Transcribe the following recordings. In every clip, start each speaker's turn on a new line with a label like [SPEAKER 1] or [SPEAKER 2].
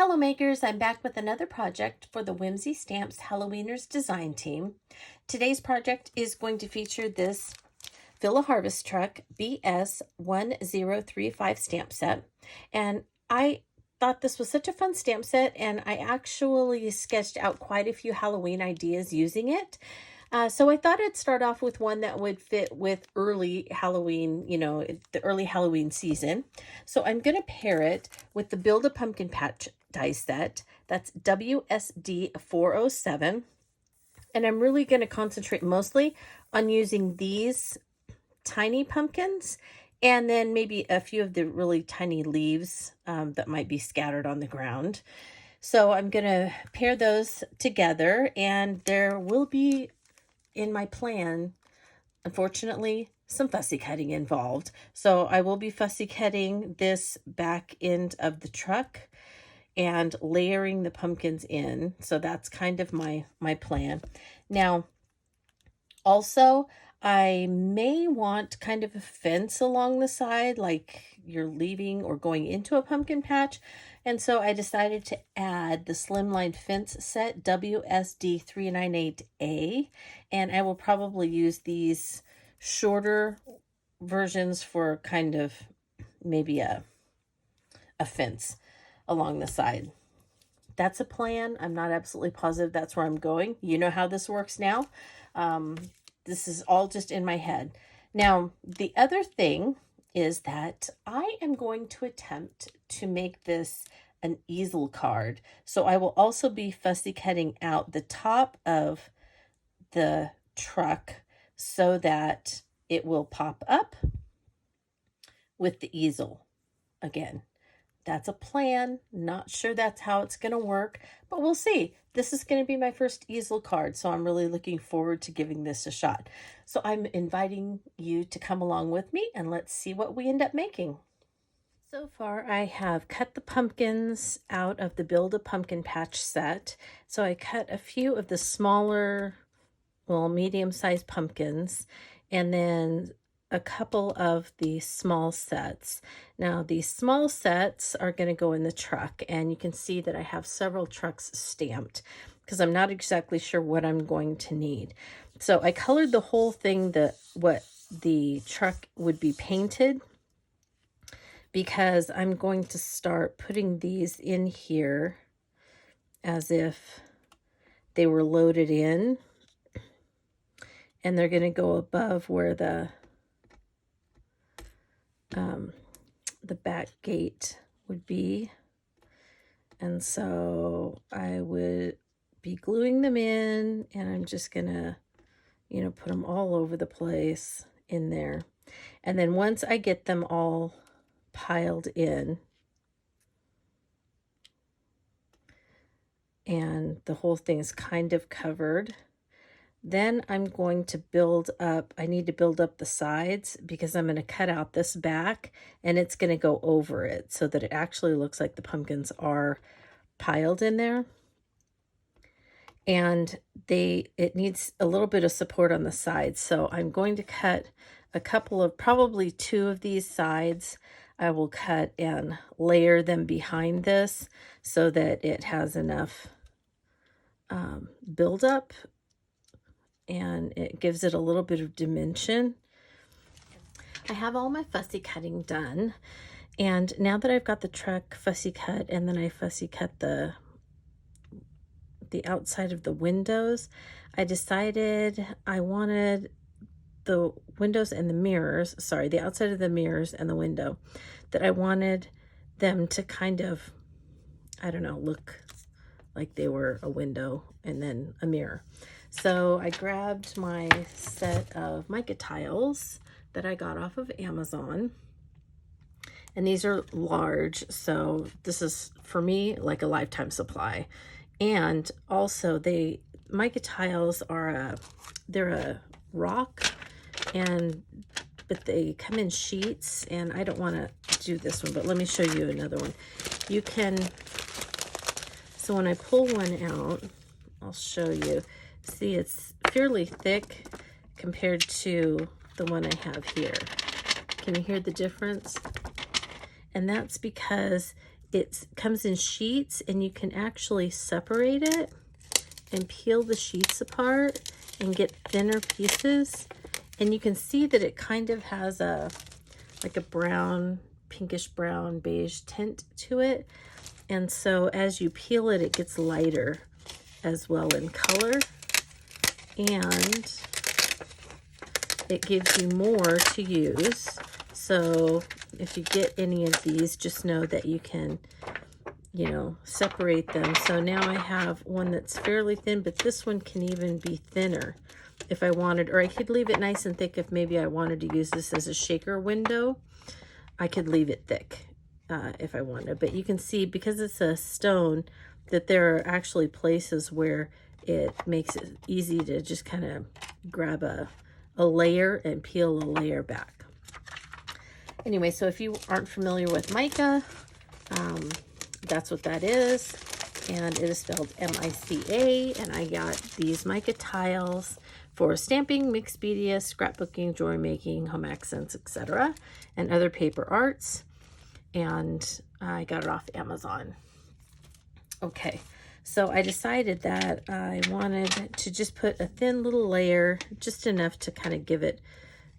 [SPEAKER 1] Hello makers, I'm back with another project for the Whimsy Stamps Halloweeners design team. Today's project is going to feature this Fill a Harvest Truck BS 1035 stamp set. And I thought this was such a fun stamp set, and I actually sketched out quite a few Halloween ideas using it. So I thought I'd start off with one that would fit with early Halloween, the early Halloween season. So I'm going to pair it with the Build a Pumpkin Patch die set. That's WSD 407. And I'm really going to concentrate mostly on using these tiny pumpkins and then maybe a few of the really tiny leaves that might be scattered on the ground. So I'm going to pair those together, and there will be, in my plan, unfortunately, some fussy cutting involved. So I will be fussy cutting this back end of the truck and layering the pumpkins in. So that's kind of my plan. Now, also, I may want kind of a fence along the side, like you're leaving or going into a pumpkin patch. And so I decided to add the Slimline Fence set WSD 398A. And I will probably use these shorter versions for kind of maybe a fence along the side. That's a plan. I'm not absolutely positive that's where I'm going. You know how this works now. This is all just in my head. Now, the other thing is that I am going to attempt to make this an easel card. So I will also be fussy cutting out the top of the truck so that it will pop up with the easel. Again, that's a plan. Not sure that's how it's going to work, but we'll see. This is going to be my first easel card, so I'm really looking forward to giving this a shot. So I'm inviting you to come along with me, and let's see what we end up making. So far, I have cut the pumpkins out of the Build a Pumpkin Patch set. So I cut a few of the smaller, well, medium-sized pumpkins, and then a couple of the small sets. Now, these small sets are going to go in the truck, and you can see that I have several trucks stamped because I'm not exactly sure what I'm going to need. So I colored the whole thing what the truck would be painted, because I'm going to start putting these in here as if they were loaded in, and they're going to go above where the back gate would be. And so I would be gluing them in, and I'm just gonna, put them all over the place in there. And then once I get them all piled in and the whole thing is kind of covered, then I'm going to build up, I need to build up the sides because I'm going to cut out this back and it's going to go over it so that it actually looks like the pumpkins are piled in there. And it needs a little bit of support on the sides. So I'm going to cut a couple of, probably two of these sides. I will cut and layer them behind this so that it has enough buildup, and it gives it a little bit of dimension. I have all my fussy cutting done, and now that I've got the truck fussy cut, and then I fussy cut the outside of the windows, I decided I wanted the windows and the mirrors, the outside of the mirrors and the window, that I wanted them to kind of, I don't know, look like they were a window and then a mirror. So I grabbed my set of mica tiles that I got off of Amazon. And these are large, so this is, for me, like a lifetime supply. And also, mica tiles are they're a rock, but they come in sheets, and I don't want to do this one, but let me show you another one. You can, so when I pull one out, I'll show you. See, it's fairly thick compared to the one I have here. Can you hear the difference? And that's because it comes in sheets, and you can actually separate it and peel the sheets apart and get thinner pieces. And you can see that it kind of has like a brown, pinkish brown, beige tint to it. And so as you peel it, it gets lighter as well in color. And it gives you more to use. So if you get any of these, just know that you can, you know, separate them. So now I have one that's fairly thin, but this one can even be thinner if I wanted, or I could leave it nice and thick if maybe I wanted to use this as a shaker window. I could leave it thick if I wanted, but you can see because it's a stone that there are actually places where it makes it easy to just kind of grab a layer and peel a layer back. Anyway, so if you aren't familiar with mica, that's what that is, and it is spelled M-I-C-A, and I got these mica tiles for stamping, mixed media, scrapbooking, jewelry making, home accents, etc., and other paper arts, and I got it off Amazon. Okay, so I decided that I wanted to just put a thin little layer, just enough to kind of give it,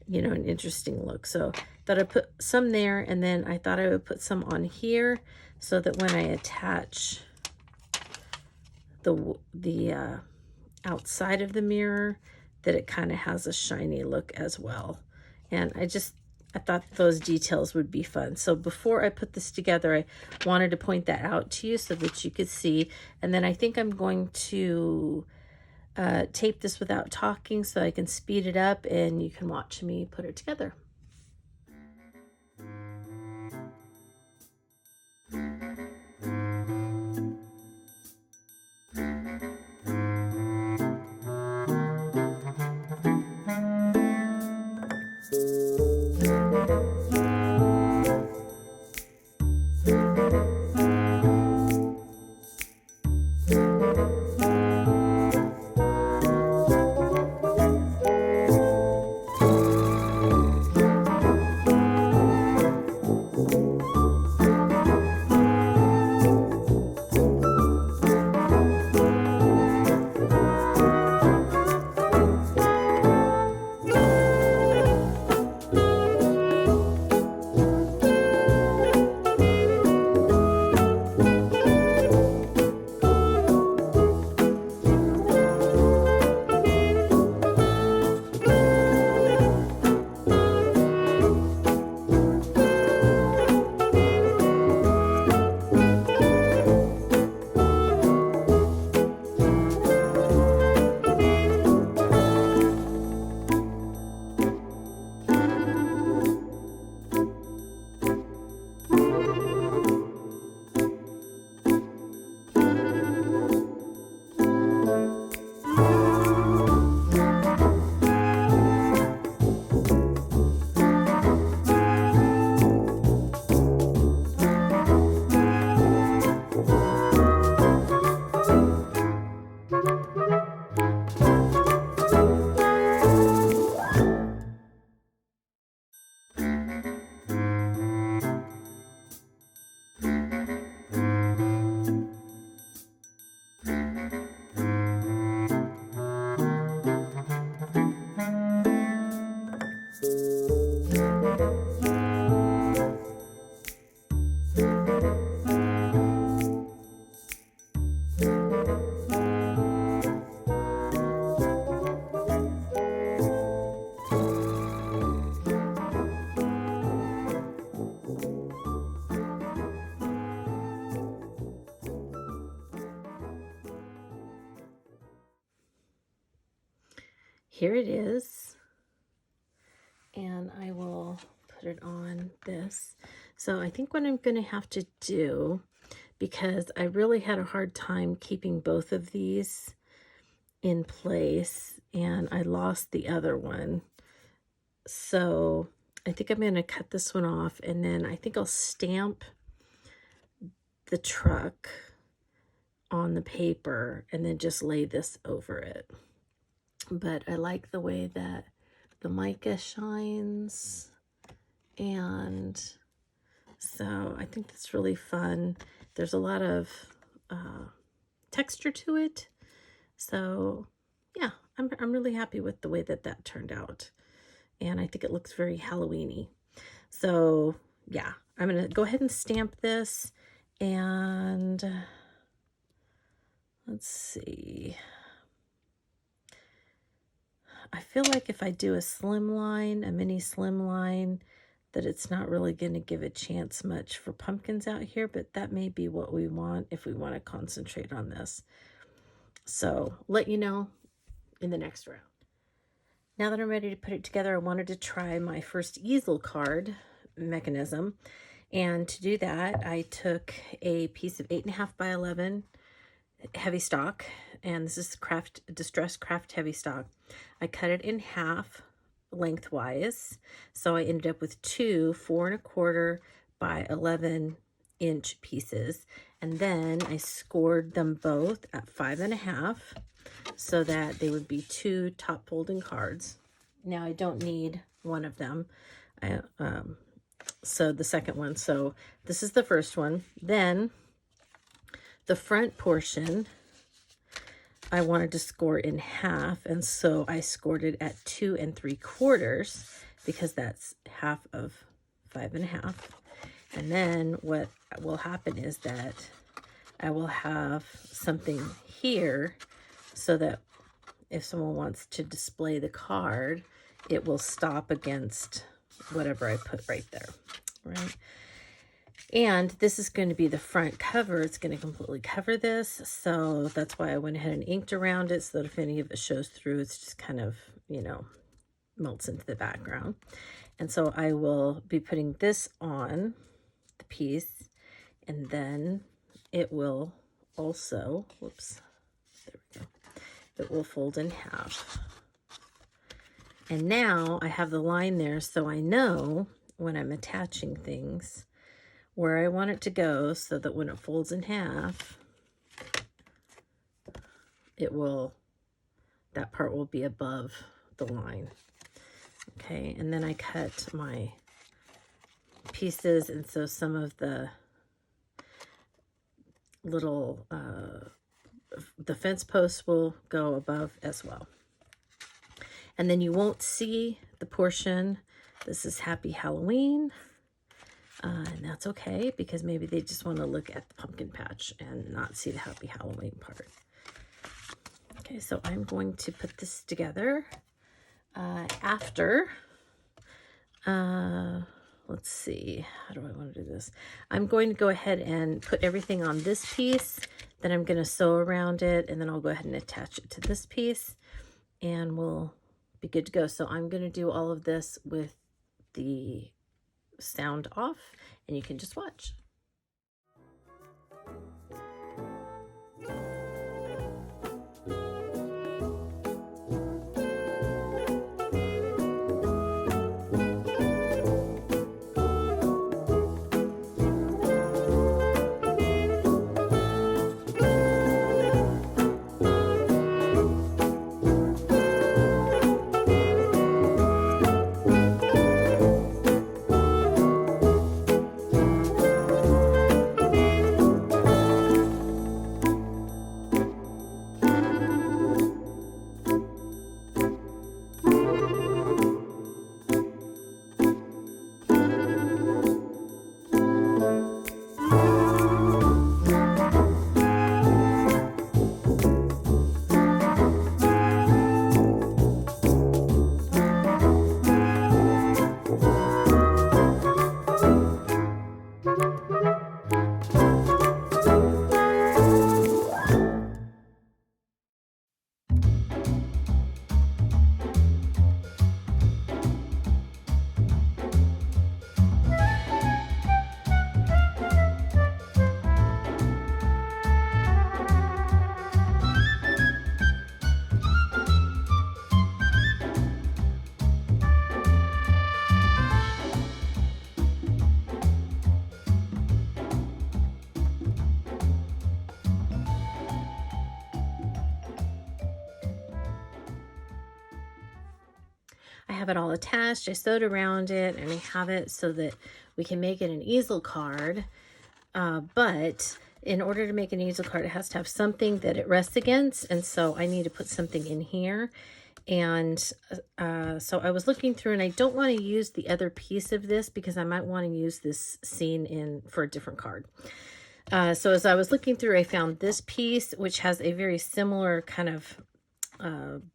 [SPEAKER 1] you know, an interesting look. So I thought I'd put some there, and then I thought I would put some on here so that when I attach the outside of the mirror, that it kind of has a shiny look as well. And I thought those details would be fun. So before I put this together, I wanted to point that out to you so that you could see. And then I think I'm going to tape this without talking so I can speed it up and you can watch me put it together. Here it is, and I will put it on this. So I think what I'm going to have to do, because I really had a hard time keeping both of these in place, and I lost the other one. So I think I'm going to cut this one off, and then I think I'll stamp the truck on the paper and then just lay this over it. But I like the way that the mica shines, and So I think that's really fun. There's a lot of texture to it. So yeah, I'm really happy with the way that that turned out. And I think it looks very Halloween-y. So yeah, I'm going to go ahead and stamp this. And let's see. I feel like if I do a slimline, a mini slimline, that it's not really going to give a chance much for pumpkins out here, but that may be what we want if we want to concentrate on this. So let you know in the next round. Now that I'm ready to put it together, I wanted to try my first easel card mechanism. And to do that, I took a piece of 8.5 by 11 heavy stock, and this is Distress Craft heavy stock. I cut it in half lengthwise, so I ended up with two 4¼ by 11-inch pieces, and then I scored them both at 5.5 so that they would be two top folding cards. Now I don't need one of them. So the second one, so this is the first one. Then the front portion, I wanted to score in half, and so I scored it at 2 3/4 because that's half of 5.5. And then what will happen is that I will have something here so that if someone wants to display the card, it will stop against whatever I put right there, right? And this is going to be the front cover. It's going to completely cover this. So that's why I went ahead and inked around it so that if any of it shows through, it's just kind of, you know, melts into the background. And so I will be putting this on the piece, and then it will also, whoops, there we go. It will fold in half. And now I have the line there, so I know when I'm attaching things where I want it to go, so that when it folds in half, it will, that part will be above the line. Okay, and then I cut my pieces, and so some of the little, the fence posts will go above as well. And then you won't see the portion. This is Happy Halloween. And that's okay, because maybe they just want to look at the pumpkin patch and not see the Happy Halloween part. Okay, so I'm going to put this together after, let's see, how do I want to do this? I'm going to go ahead and put everything on this piece, then I'm going to sew around it, and then I'll go ahead and attach it to this piece, and we'll be good to go. So I'm going to do all of this with the sound off, and you can just watch. I have it all attached. I sewed around it, and I have it so that we can make it an easel card, but in order to make an easel card, it has to have something that it rests against, and so I need to put something in here. And so I was looking through, and I don't want to use the other piece of this because I might want to use this scene for a different card. So as I was looking through, I found this piece, which has a very similar kind of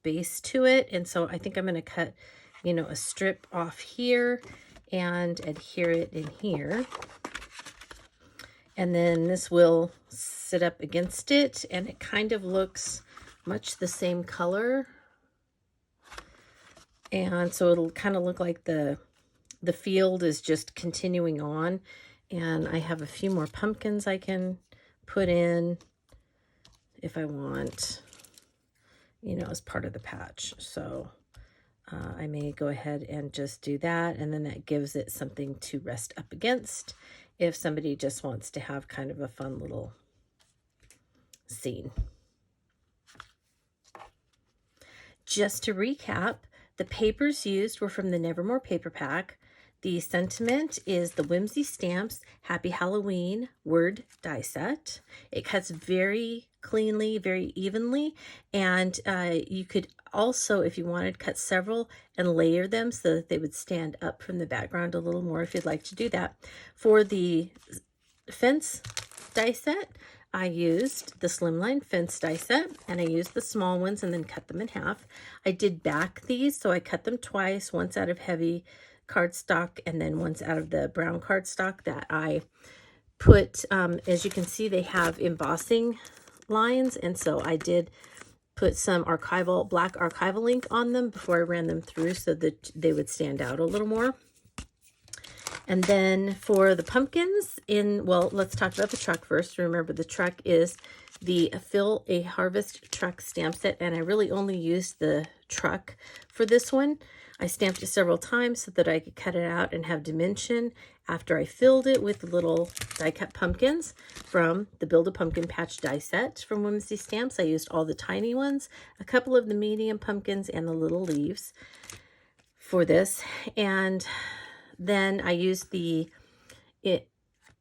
[SPEAKER 1] base to it. And so I think I'm going to cut, you know, a strip off here and adhere it in here. And then this will sit up against it, and it kind of looks much the same color. And so it'll kind of look like the field is just continuing on. And I have a few more pumpkins I can put in if I want, you know, as part of the patch. So I may go ahead and just do that. And then that gives it something to rest up against if somebody just wants to have kind of a fun little scene. Just to recap, the papers used were from the Nevermore Paper Pack. The sentiment is the Whimsy Stamps Happy Halloween word die set. It cuts very cleanly, very evenly, and you could also, if you wanted, cut several and layer them so that they would stand up from the background a little more if you'd like to do that. For the fence die set, I used the Slimline Fence Die set, and I used the small ones and then cut them in half. I did back these, so I cut them twice, once out of heavy cardstock and then once out of the brown cardstock that I put, as you can see, they have embossing lines, and so I did put some black archival ink on them before I ran them through so that they would stand out a little more. And then for the pumpkins, well, let's talk about the truck first. Remember, the truck is the Fill a Harvest Truck stamp set, and I really only used the truck for this one. I stamped it several times so that I could cut it out and have dimension after I filled it with the little die-cut pumpkins from the Build a Pumpkin Patch die set from Whimsy Stamps. I used all the tiny ones, a couple of the medium pumpkins, and the little leaves for this. And then I used the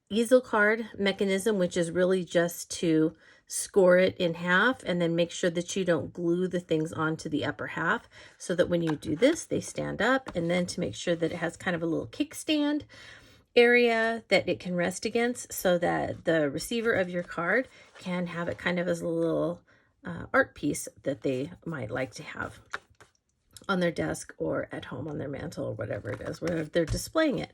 [SPEAKER 1] easel card mechanism, which is really just to score it in half and then make sure that you don't glue the things onto the upper half so that when you do this, they stand up, and then to make sure that it has kind of a little kickstand area that it can rest against so that the receiver of your card can have it kind of as a little art piece that they might like to have on their desk or at home on their mantle or whatever it is, wherever they're displaying it.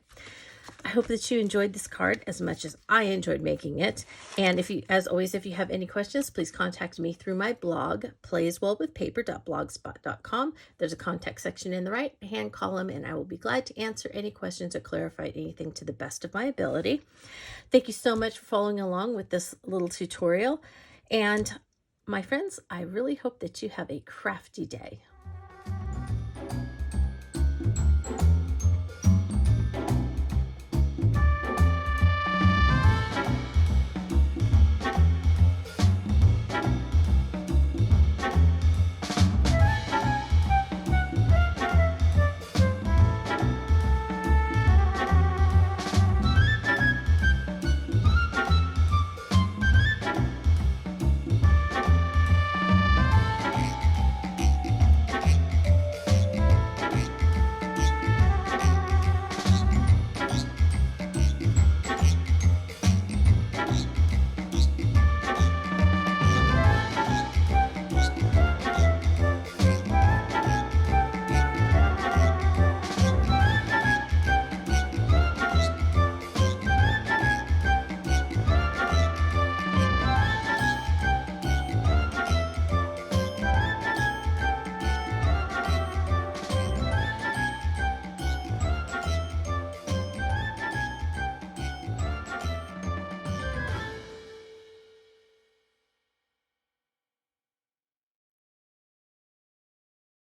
[SPEAKER 1] I hope that you enjoyed this card as much as I enjoyed making it. And if you, as always, if you have any questions, please contact me through my blog, playswellwithpaper.blogspot.com. There's a contact section in the right-hand column, and I will be glad to answer any questions or clarify anything to the best of my ability. Thank you so much for following along with this little tutorial. And my friends, I really hope that you have a crafty day.